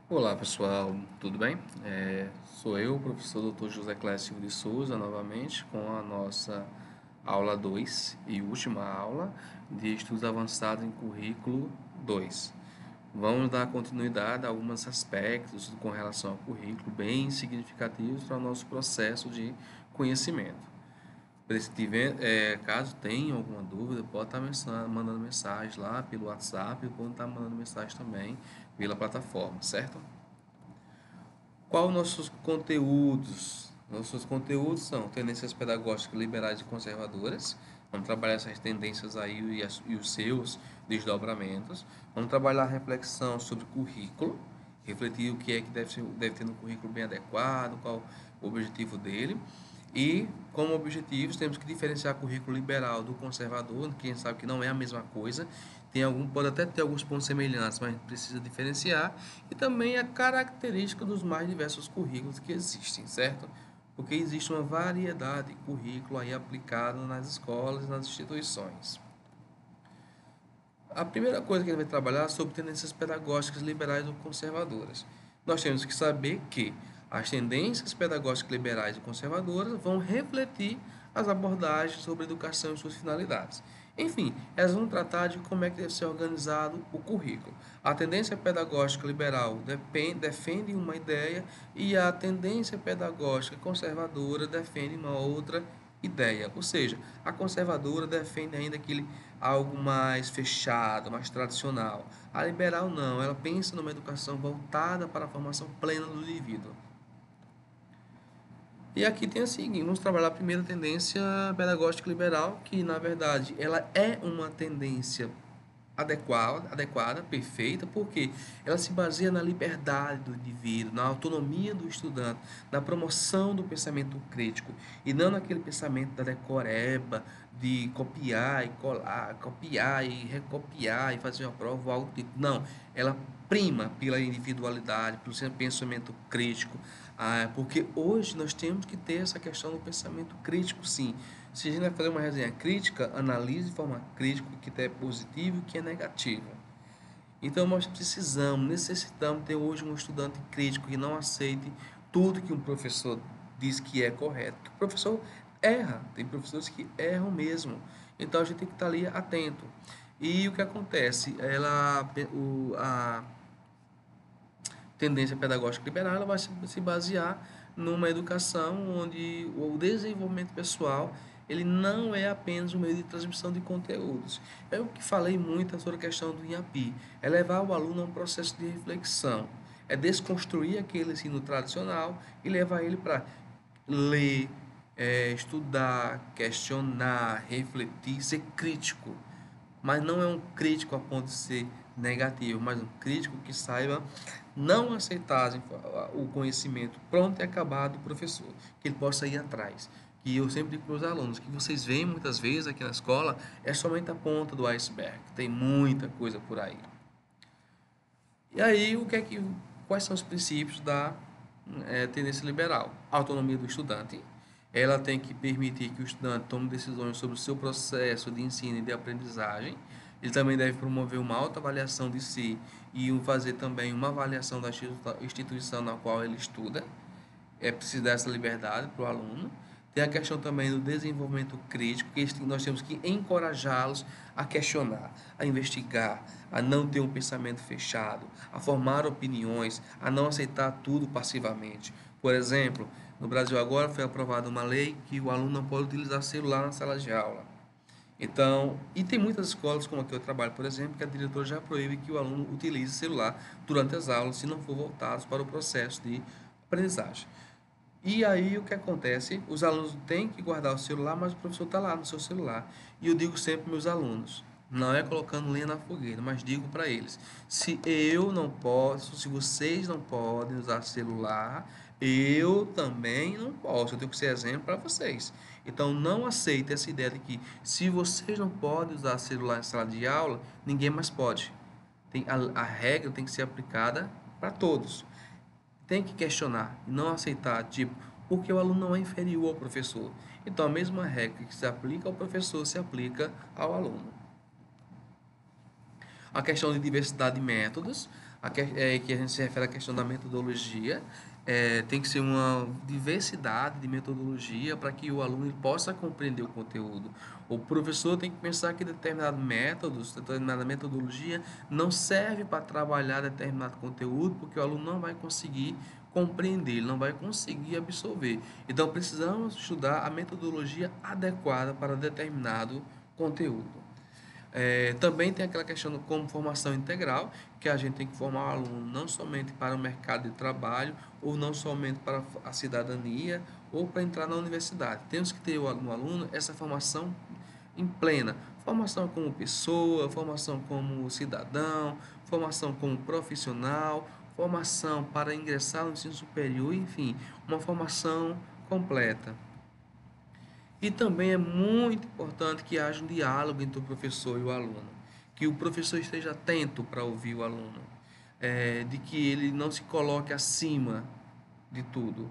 Olá pessoal, tudo bem? Sou eu, o professor Dr. José Clécio de Souza, novamente, com a nossa aula 2 e última aula de estudos avançados em currículo 2. Vamos dar continuidade a alguns aspectos com relação ao currículo bem significativos para o nosso processo de conhecimento. Se tiver, caso tenha alguma dúvida, pode estar mandando mensagem lá pelo WhatsApp, ou pode estar mandando mensagem também pela plataforma, certo? Qual nossos conteúdos? Nossos conteúdos são tendências pedagógicas liberais e conservadoras. Vamos trabalhar essas tendências aí e os seus desdobramentos. Vamos trabalhar a reflexão sobre currículo, refletir o que é que deve ter no currículo bem adequado, qual o objetivo dele. E, como objetivos, temos que diferenciar currículo liberal do conservador, quem sabe que não é a mesma coisa. Pode até ter alguns pontos semelhantes, mas precisa diferenciar. E também a característica dos mais diversos currículos que existem, certo? Porque existe uma variedade de currículo aí aplicado nas escolas e nas instituições. A primeira coisa que a gente vai trabalhar é sobre tendências pedagógicas liberais ou conservadoras. Nós temos que saber que as tendências pedagógicas liberais e conservadoras vão refletir as abordagens sobre educação e suas finalidades. Enfim, elas vão tratar de como é que deve ser organizado o currículo. A tendência pedagógica liberal defende uma ideia e a tendência pedagógica conservadora defende uma outra ideia. Ou seja, a conservadora defende ainda aquele algo mais fechado, mais tradicional. A liberal não, ela pensa numa educação voltada para a formação plena do indivíduo. E aqui tem a seguinte, vamos trabalhar a primeira tendência pedagógica liberal, que na verdade ela é uma tendência adequada, perfeita, porque ela se baseia na liberdade do indivíduo, na autonomia do estudante, na promoção do pensamento crítico e não naquele pensamento da decoreba, de copiar e colar, copiar e recopiar e fazer uma prova ou algo do tipo. Não, ela prima pela individualidade, pelo seu pensamento crítico, porque hoje nós temos que ter essa questão do pensamento crítico, sim. Se a gente vai fazer uma resenha crítica, analise de forma crítica o que é positivo e o que é negativo. Então nós necessitamos ter hoje um estudante crítico que não aceite tudo que um professor diz que é correto. Porque o professor erra, tem professores que erram mesmo. Então a gente tem que estar ali atento. E o que acontece? A tendência pedagógica liberal ela vai se basear numa educação onde o desenvolvimento pessoal ele não é apenas um meio de transmissão de conteúdos. É o que falei muito sobre a questão do IAPI, é levar o aluno a um processo de reflexão, é desconstruir aquele ensino tradicional e levar ele para ler, estudar, questionar, refletir, ser crítico. Mas não é um crítico a ponto de ser negativo, mas um crítico que saiba não aceitar o conhecimento pronto e acabado do professor, que ele possa ir atrás. Que eu sempre digo para os alunos, que vocês veem muitas vezes aqui na escola, é somente a ponta do iceberg, tem muita coisa por aí. E aí, quais são os princípios da tendência liberal? A autonomia do estudante, ela tem que permitir que o estudante tome decisões sobre o seu processo de ensino e de aprendizagem. Ele também deve promover uma autoavaliação de si e fazer também uma avaliação da instituição na qual ele estuda. É preciso dar essa liberdade para o aluno. Tem a questão também do desenvolvimento crítico, que nós temos que encorajá-los a questionar, a investigar, a não ter um pensamento fechado, a formar opiniões, a não aceitar tudo passivamente. Por exemplo, no Brasil agora foi aprovada uma lei que o aluno não pode utilizar celular na sala de aula. Então, e tem muitas escolas, como aqui eu trabalho, por exemplo, que a diretora já proíbe que o aluno utilize celular durante as aulas, se não for voltados para o processo de aprendizagem. E aí o que acontece? Os alunos têm que guardar o celular, mas o professor está lá no seu celular. E eu digo sempre para meus alunos, não é colocando lenha na fogueira, mas digo para eles, se eu não posso, se vocês não podem usar celular, eu também não posso. Eu tenho que ser exemplo para vocês. Então não aceite essa ideia de que se vocês não podem usar celular em sala de aula, ninguém mais pode. A regra tem que ser aplicada para todos. Tem que questionar e não aceitar, tipo, porque o aluno não é inferior ao professor. Então, a mesma regra que se aplica ao professor se aplica ao aluno. A questão de diversidade de métodos, que a gente se refere à questão da metodologia. Tem que ser uma diversidade de metodologia para que o aluno possa compreender o conteúdo. O professor tem que pensar que determinados métodos, determinada metodologia não serve para trabalhar determinado conteúdo, porque o aluno não vai conseguir compreender, ele não vai conseguir absorver. Então precisamos estudar a metodologia adequada para determinado conteúdo. Também tem aquela questão como formação integral, que a gente tem que formar o aluno não somente para o mercado de trabalho, ou não somente para a cidadania, ou para entrar na universidade. Temos que ter no aluno essa formação em plena. Formação como pessoa, formação como cidadão, formação como profissional, formação para ingressar no ensino superior, enfim, uma formação completa. E também é muito importante que haja um diálogo entre o professor e o aluno, que o professor esteja atento para ouvir o aluno, de que ele não se coloque acima de tudo.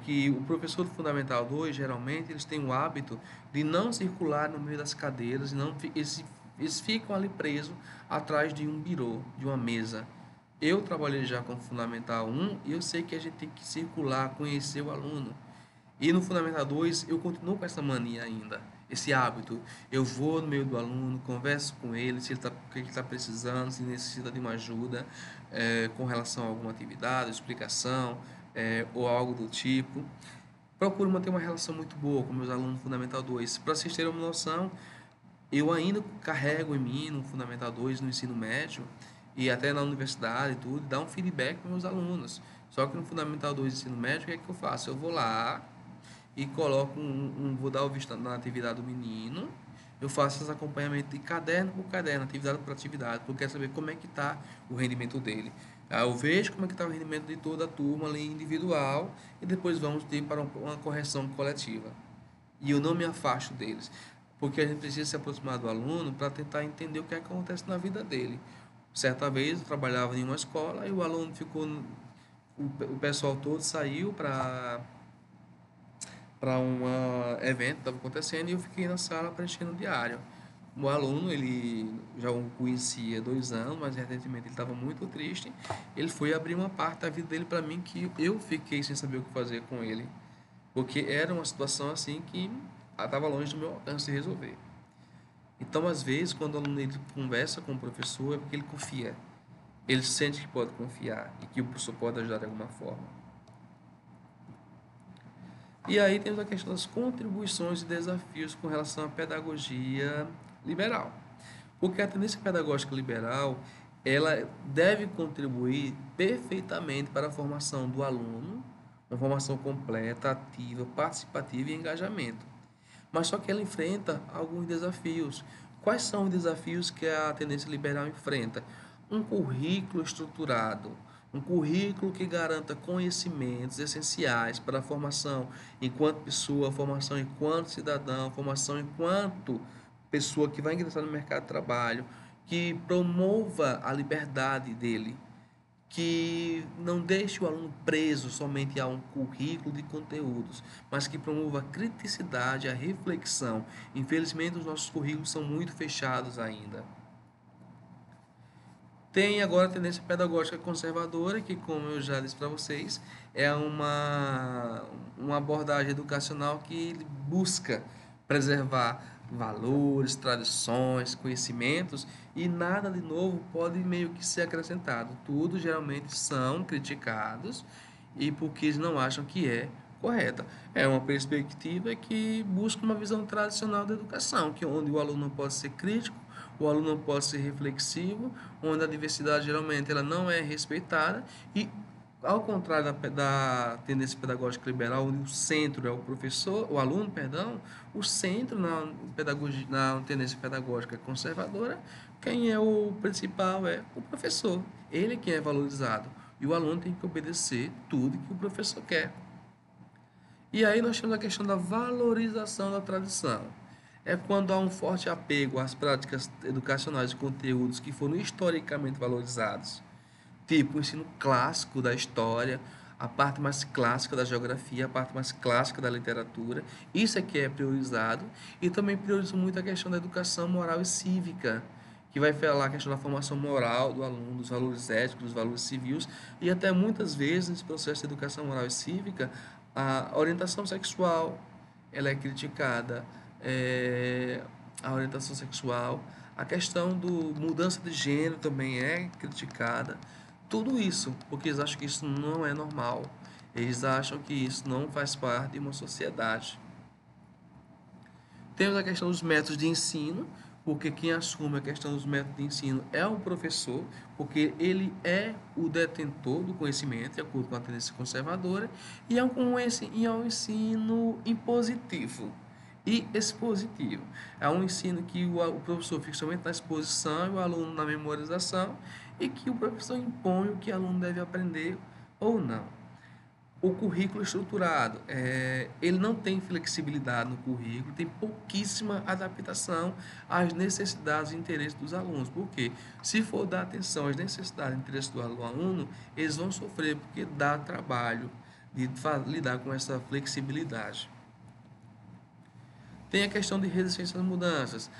Que o professor do Fundamental 2, geralmente, eles têm o hábito de não circular no meio das cadeiras, e não, eles ficam ali presos atrás de um birô, de uma mesa. Eu trabalhei já com Fundamental 1 e eu sei que a gente tem que circular, conhecer o aluno. E no Fundamental 2 eu continuo com essa mania ainda, esse hábito. Eu vou no meio do aluno, converso com ele, se ele tá, o que ele está precisando, se necessita de uma ajuda com relação a alguma atividade, explicação ou algo do tipo. Procuro manter uma relação muito boa com meus alunos no Fundamental 2. Para vocês terem uma noção, eu ainda carrego em mim no Fundamental 2, no ensino médio, e até na universidade e tudo, dar um feedback para meus alunos. Só que no Fundamental 2, ensino médio, o que é que eu faço? Eu vou lá e coloco vou dar o visto na atividade do menino, eu faço esse acompanhamento de caderno por caderno, atividade por atividade, porque eu quero saber como é que está o rendimento dele. Aí eu vejo como é que está o rendimento de toda a turma ali individual e depois vamos ter para uma correção coletiva. E eu não me afasto deles, porque a gente precisa se aproximar do aluno para tentar entender o que acontece na vida dele. Certa vez eu trabalhava em uma escola e o aluno ficou, o pessoal todo saiu para um evento que estava acontecendo e eu fiquei na sala preenchendo o diário. O aluno, ele já o conhecia há 2 anos, mas recentemente ele estava muito triste. Ele foi abrir uma parte da vida dele para mim que eu fiquei sem saber o que fazer com ele, porque era uma situação assim que estava longe do meu alcance de resolver. Então, às vezes, quando o aluno ele conversa com o professor, é porque ele confia. Ele sente que pode confiar e que o professor pode ajudar de alguma forma. E aí temos a questão das contribuições e desafios com relação à pedagogia liberal. Porque a tendência pedagógica liberal, ela deve contribuir perfeitamente para a formação do aluno, uma formação completa, ativa, participativa e engajamento. Mas só que ela enfrenta alguns desafios. Quais são os desafios que a tendência liberal enfrenta? Um currículo estruturado, um currículo que garanta conhecimentos essenciais para a formação enquanto pessoa, formação enquanto cidadão, formação enquanto pessoa que vai ingressar no mercado de trabalho, que promova a liberdade dele, que não deixe o aluno preso somente a um currículo de conteúdos, mas que promova a criticidade, a reflexão. Infelizmente, os nossos currículos são muito fechados ainda. Tem agora a tendência pedagógica conservadora, que, como eu já disse para vocês, é uma abordagem educacional que busca preservar valores, tradições, conhecimentos e nada de novo pode meio que ser acrescentado. Tudo geralmente são criticados e porque eles não acham que é correta. É uma perspectiva que busca uma visão tradicional da educação, que onde o aluno não pode ser crítico, o aluno não pode ser reflexivo, onde a diversidade geralmente ela não é respeitada e ao contrário da tendência pedagógica liberal, onde o centro é o professor, o aluno, perdão, o centro na tendência pedagógica conservadora, quem é o principal é o professor. Ele que é valorizado e o aluno tem que obedecer tudo que o professor quer. E aí nós temos a questão da valorização da tradição. É quando há um forte apego às práticas educacionais e conteúdos que foram historicamente valorizados, tipo o ensino clássico da história, a parte mais clássica da geografia, a parte mais clássica da literatura. Isso é que é priorizado. E também priorizo muito a questão da educação moral e cívica, que vai falar a questão da formação moral do aluno, dos valores éticos, dos valores civis, e até muitas vezes nesse processo de educação moral e cívica, a orientação sexual ela é criticada, a orientação sexual, a questão do mudança de gênero também é criticada, tudo isso, porque eles acham que isso não é normal, eles acham que isso não faz parte de uma sociedade. Temos a questão dos métodos de ensino, porque quem assume a questão dos métodos de ensino é o professor, porque ele é o detentor do conhecimento, de acordo com a tendência conservadora, e é um ensino impositivo e expositivo. É um ensino que o professor fica somente na exposição e o aluno na memorização, e que o professor impõe o que o aluno deve aprender ou não. O currículo estruturado, ele não tem flexibilidade no currículo, tem pouquíssima adaptação às necessidades e interesses dos alunos. Por quê? Se for dar atenção às necessidades e interesses do aluno, eles vão sofrer, porque dá trabalho de lidar com essa flexibilidade. Tem a questão de resistência às mudanças.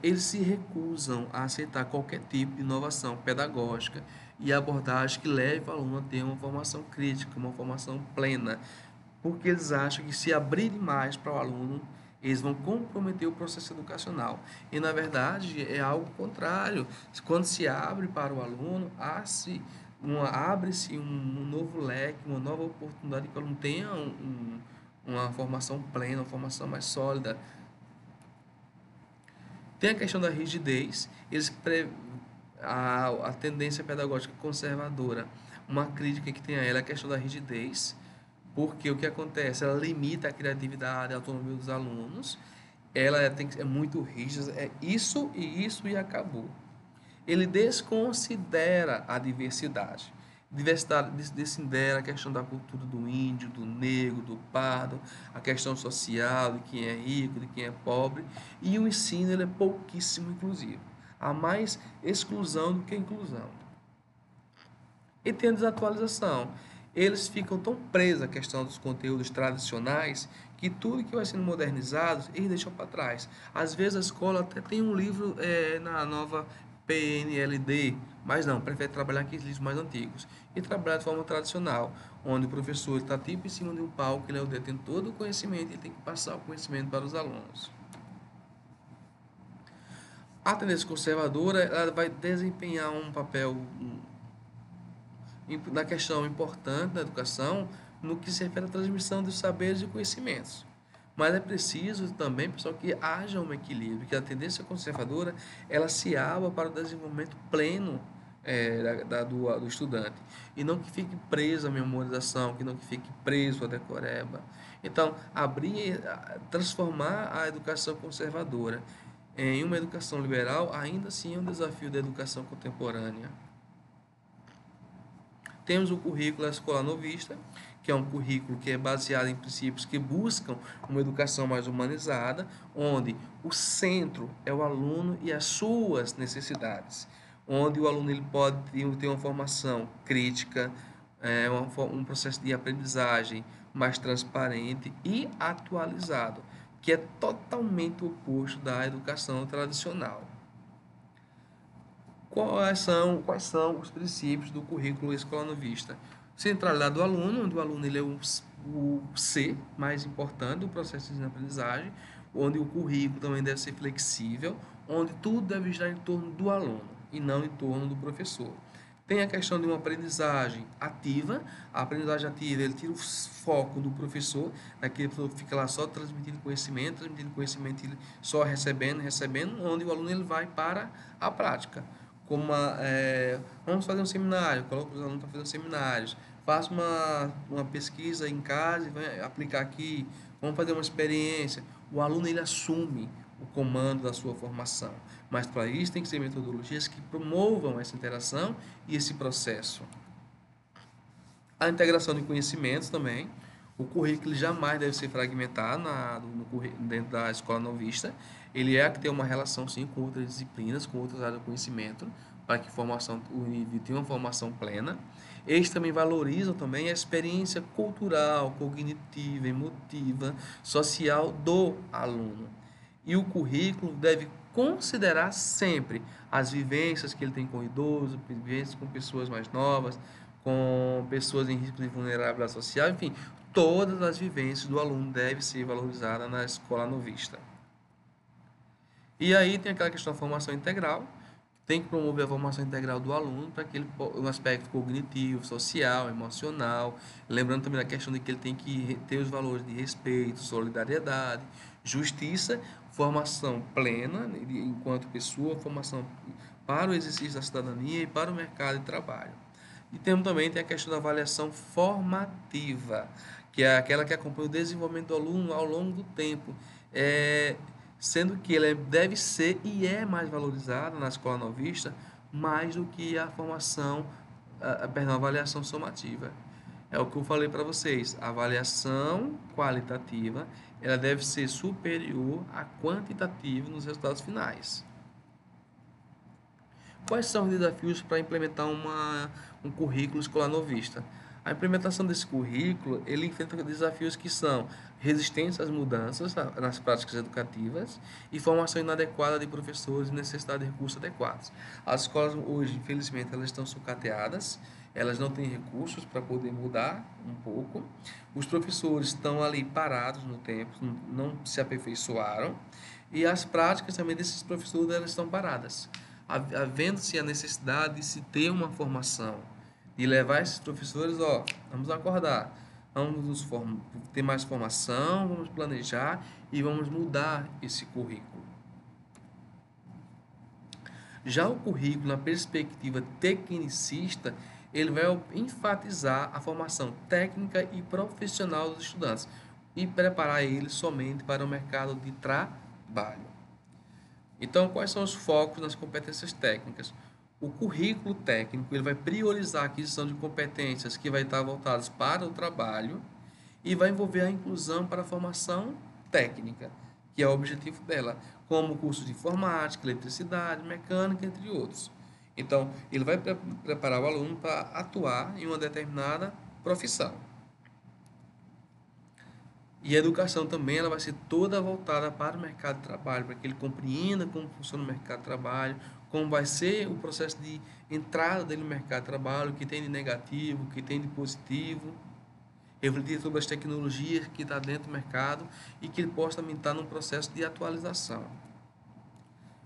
Eles se recusam a aceitar qualquer tipo de inovação pedagógica e abordagem que leve o aluno a ter uma formação crítica, uma formação plena, porque eles acham que se abrir demais para o aluno, eles vão comprometer o processo educacional. E, na verdade, é algo contrário. Quando se abre para o aluno, abre-se um novo leque, uma nova oportunidade que o aluno tenha uma formação plena, uma formação mais sólida. Tem a questão da rigidez, a tendência pedagógica conservadora, uma crítica que tem a ela é a questão da rigidez, porque o que acontece? Ela limita a criatividade, a autonomia dos alunos, ela é muito rígida, é isso e acabou. Ele desconsidera a diversidade. Diversidade desconsidera a questão da cultura do índio, do negro, do pardo, a questão social, de quem é rico, de quem é pobre, e o ensino ele é pouquíssimo inclusivo. Há mais exclusão do que inclusão. E tem a desatualização. Eles ficam tão presos à questão dos conteúdos tradicionais que tudo que vai sendo modernizado, eles deixam para trás. Às vezes a escola até tem um livro na nova PNLD, mas não, prefere trabalhar com os livros mais antigos e trabalhar de forma tradicional, onde o professor está tipo em cima de um palco, ele é o detentor do conhecimento e ele tem que passar o conhecimento para os alunos. A tendência conservadora ela vai desempenhar um papel na questão importante da educação no que se refere à transmissão dos saberes e conhecimentos. Mas é preciso também, pessoal, que haja um equilíbrio, que a tendência conservadora ela se abra para o desenvolvimento pleno do estudante e não que fique preso à memorização, que não que fique preso à decoreba. Então, transformar a educação conservadora em uma educação liberal ainda assim é um desafio da educação contemporânea. Temos o currículo escolar novista, que é um currículo que é baseado em princípios que buscam uma educação mais humanizada, onde o centro é o aluno e as suas necessidades, onde o aluno ele pode ter uma formação crítica, um processo de aprendizagem mais transparente e atualizado, que é totalmente oposto da educação tradicional. Quais são os princípios do currículo escolar novista? Centralidade do aluno, onde o aluno ele é o C mais importante do processo de ensino-aprendizagem, onde o currículo também deve ser flexível, onde tudo deve estar em torno do aluno e não em torno do professor. Tem a questão de uma aprendizagem ativa. A aprendizagem ativa ele tira o foco do professor, daquele professor que fica lá só transmitindo conhecimento, ele só recebendo, onde o aluno ele vai para a prática. Vamos fazer um seminário, coloca os alunos para fazer seminários, faça uma pesquisa em casa e vai aplicar aqui, vamos fazer uma experiência. O aluno ele assume o comando da sua formação, mas para isso tem que ser metodologias que promovam essa interação e esse processo. A integração de conhecimentos também. O currículo jamais deve ser fragmentado dentro da escola novista. Ele é que tem uma relação sim com outras disciplinas, com outras áreas do conhecimento, para que o indivíduo tenha uma formação plena. Eles também valorizam também a experiência cultural, cognitiva, emotiva, social do aluno. E o currículo deve considerar sempre as vivências que ele tem com idosos, vivências com pessoas mais novas, com pessoas em risco de vulnerabilidade social, enfim, todas as vivências do aluno devem ser valorizadas na escola novista. E aí tem aquela questão da formação integral, tem que promover a formação integral do aluno para que ele, um aspecto cognitivo, social, emocional, lembrando também da questão de que ele tem que ter os valores de respeito, solidariedade, justiça, formação plena enquanto pessoa, formação para o exercício da cidadania e para o mercado de trabalho. E também tem a questão da avaliação formativa, que é aquela que acompanha o desenvolvimento do aluno ao longo do tempo, sendo que ele deve ser e é mais valorizado na escola novista mais do que a formação, perdão, a avaliação somativa. É o que eu falei para vocês, a avaliação qualitativa ela deve ser superior à quantitativa nos resultados finais. Quais são os desafios para implementar um currículo escolar novista? A implementação desse currículo, ele enfrenta desafios que são resistência às mudanças nas práticas educativas e formação inadequada de professores e necessidade de recursos adequados. As escolas hoje, infelizmente, elas estão sucateadas, elas não têm recursos para poder mudar um pouco. Os professores estão ali parados no tempo, não se aperfeiçoaram e as práticas também desses professores elas estão paradas. Havendo-se a necessidade de se ter uma formação, de levar esses professores, vamos acordar, vamos ter mais formação, vamos planejar e vamos mudar esse currículo. Já o currículo, na perspectiva tecnicista, ele vai enfatizar a formação técnica e profissional dos estudantes e preparar eles somente para o mercado de trabalho. Então, quais são os focos nas competências técnicas? O currículo técnico ele vai priorizar a aquisição de competências que vai estar voltadas para o trabalho e vai envolver a inclusão para a formação técnica, que é o objetivo dela, como curso de informática, eletricidade, mecânica, entre outros. Então, ele vai preparar o aluno para atuar em uma determinada profissão. E a educação também ela vai ser toda voltada para o mercado de trabalho, para que ele compreenda como funciona o mercado de trabalho, como vai ser o processo de entrada dele no mercado de trabalho, o que tem de negativo, o que tem de positivo, refletir sobre as tecnologias que está dentro do mercado e que ele possa também estar num processo de atualização.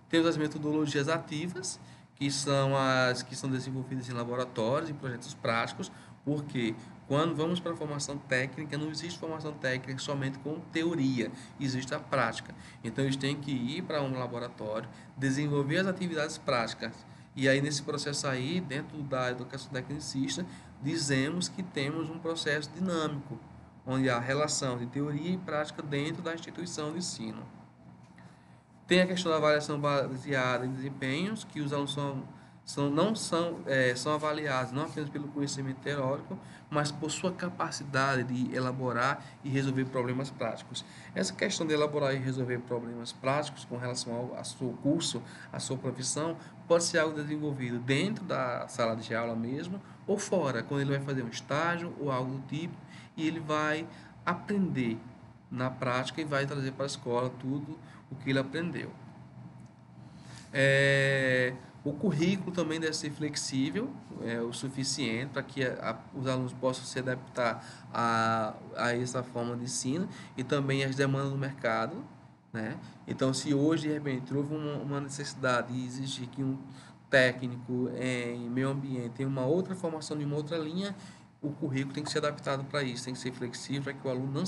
Temos as metodologias ativas, que são as que são desenvolvidas em laboratórios, em projetos práticos, porque quando vamos para a formação técnica, não existe formação técnica somente com teoria, existe a prática. Então, eles têm que ir para um laboratório, desenvolver as atividades práticas. E aí, nesse processo aí, dentro da educação tecnicista, dizemos que temos um processo dinâmico, onde há relação de teoria e prática dentro da instituição de ensino. Tem a questão da avaliação baseada em desempenhos, que os alunos são avaliados não apenas pelo conhecimento teórico, mas por sua capacidade de elaborar e resolver problemas práticos. Essa questão de elaborar e resolver problemas práticos com relação ao seu curso, à sua profissão, pode ser algo desenvolvido dentro da sala de aula mesmo, ou fora, quando ele vai fazer um estágio ou algo do tipo, e ele vai aprender na prática e vai trazer para a escola tudo o que ele aprendeu. O currículo também deve ser flexível, o suficiente para que os alunos possam se adaptar a essa forma de ensino e também às demandas do mercado, né? Então, se hoje, de repente, houve uma necessidade de exigir que um técnico em meio ambiente tenha uma outra formação de uma outra linha, o currículo tem que ser adaptado para isso, tem que ser flexível para que o aluno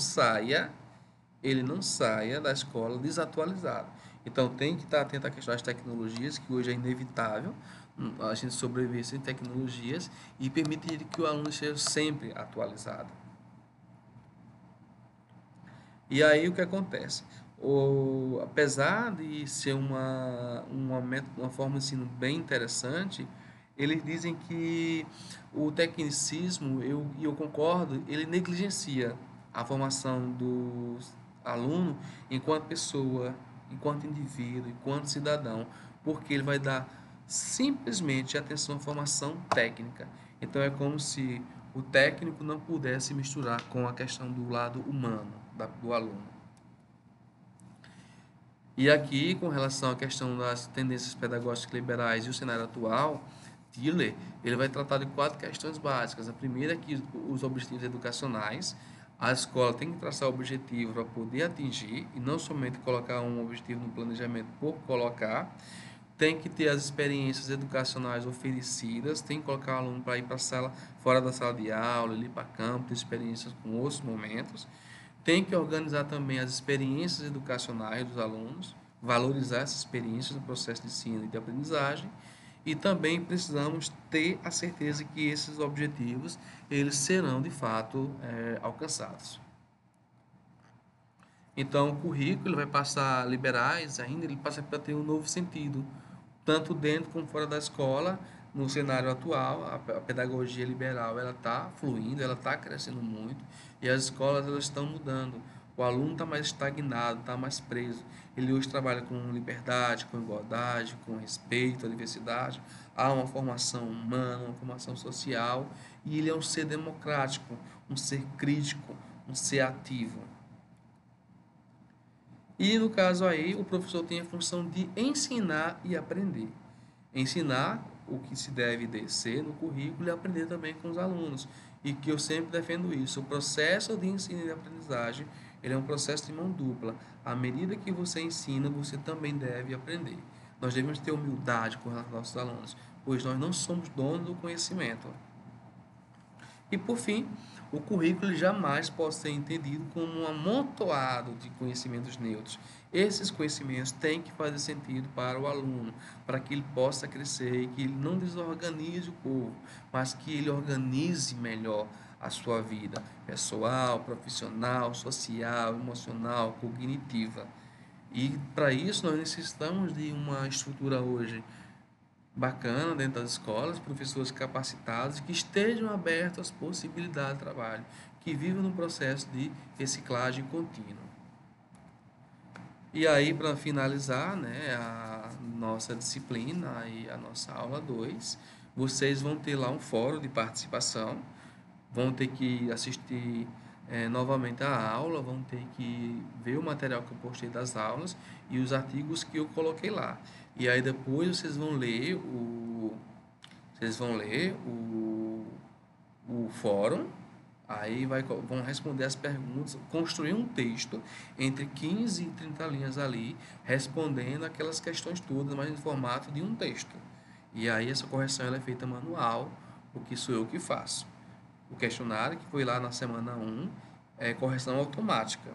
ele não saia da escola desatualizado. Então, tem que estar atento à questão das tecnologias, que hoje é inevitável a gente sobreviver sem tecnologias e permitir que o aluno seja sempre atualizado. E aí, o que acontece? Apesar de ser uma forma de ensino bem interessante, eles dizem que o tecnicismo, eu concordo, ele negligencia a formação do aluno enquanto pessoa, enquanto indivíduo, enquanto cidadão, porque ele vai dar simplesmente atenção à formação técnica. Então é como se o técnico não pudesse misturar com a questão do lado humano do aluno. E aqui, com relação à questão das tendências pedagógicas liberais e o cenário atual, Tiller, ele vai tratar de 4 questões básicas. A primeira é que os objetivos educacionais, a escola tem que traçar objetivos para poder atingir e não somente colocar um objetivo no planejamento por colocar. Tem que ter as experiências educacionais oferecidas, tem que colocar o aluno para ir para a sala, fora da sala de aula, ir para campo, ter experiências com outros momentos. Tem que organizar também as experiências educacionais dos alunos, valorizar essas experiências no processo de ensino e de aprendizagem, e também precisamos ter a certeza que esses objetivos eles serão de fato alcançados. Então, o currículo ele vai passar liberais ainda, ele passa para ter um novo sentido, tanto dentro como fora da escola. No cenário atual, a pedagogia liberal ela está fluindo, ela está crescendo muito e as escolas elas estão mudando. O aluno está mais estagnado, está mais preso. Ele hoje trabalha com liberdade, com igualdade, com respeito à diversidade. Há uma formação humana, uma formação social e ele é um ser democrático, um ser crítico, um ser ativo. E no caso aí, o professor tem a função de ensinar e aprender. Ensinar o que se deve ser no currículo e aprender também com os alunos. E que eu sempre defendo isso. O processo de ensino e aprendizagem, ele é um processo de mão dupla. À medida que você ensina, você também deve aprender. Nós devemos ter humildade com os nossos alunos, pois nós não somos donos do conhecimento. E por fim, o currículo jamais pode ser entendido como um amontoado de conhecimentos neutros. Esses conhecimentos têm que fazer sentido para o aluno, para que ele possa crescer e que ele não desorganize o povo, mas que ele organize melhor a sua vida pessoal, profissional, social, emocional, cognitiva. E para isso nós necessitamos de uma estrutura hoje bacana dentro das escolas, professores capacitados que estejam abertos às possibilidades de trabalho, que vivam no processo de reciclagem contínua. E aí, para finalizar, né, a nossa disciplina e a nossa aula 2, vocês vão ter lá um fórum de participação, vão ter que assistir novamente a aula, vão ter que ver o material que eu postei das aulas e os artigos que eu coloquei lá. E aí depois vocês vão ler o fórum, aí vão responder as perguntas, construir um texto entre 15 e 30 linhas ali, respondendo aquelas questões todas, mas em formato de um texto. E aí essa correção ela é feita manual, o que sou eu que faço. O questionário que foi lá na semana 1 é correção automática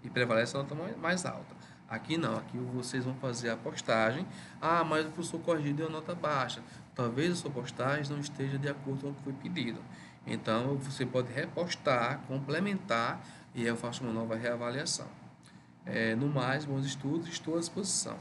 e prevalece a nota mais alta. Aqui não, aqui vocês vão fazer a postagem. Ah, mas o professor corrigiu deu nota baixa. Talvez a sua postagem não esteja de acordo com o que foi pedido. Então você pode repostar, complementar e eu faço uma nova reavaliação. No mais, bons estudos, estou à disposição.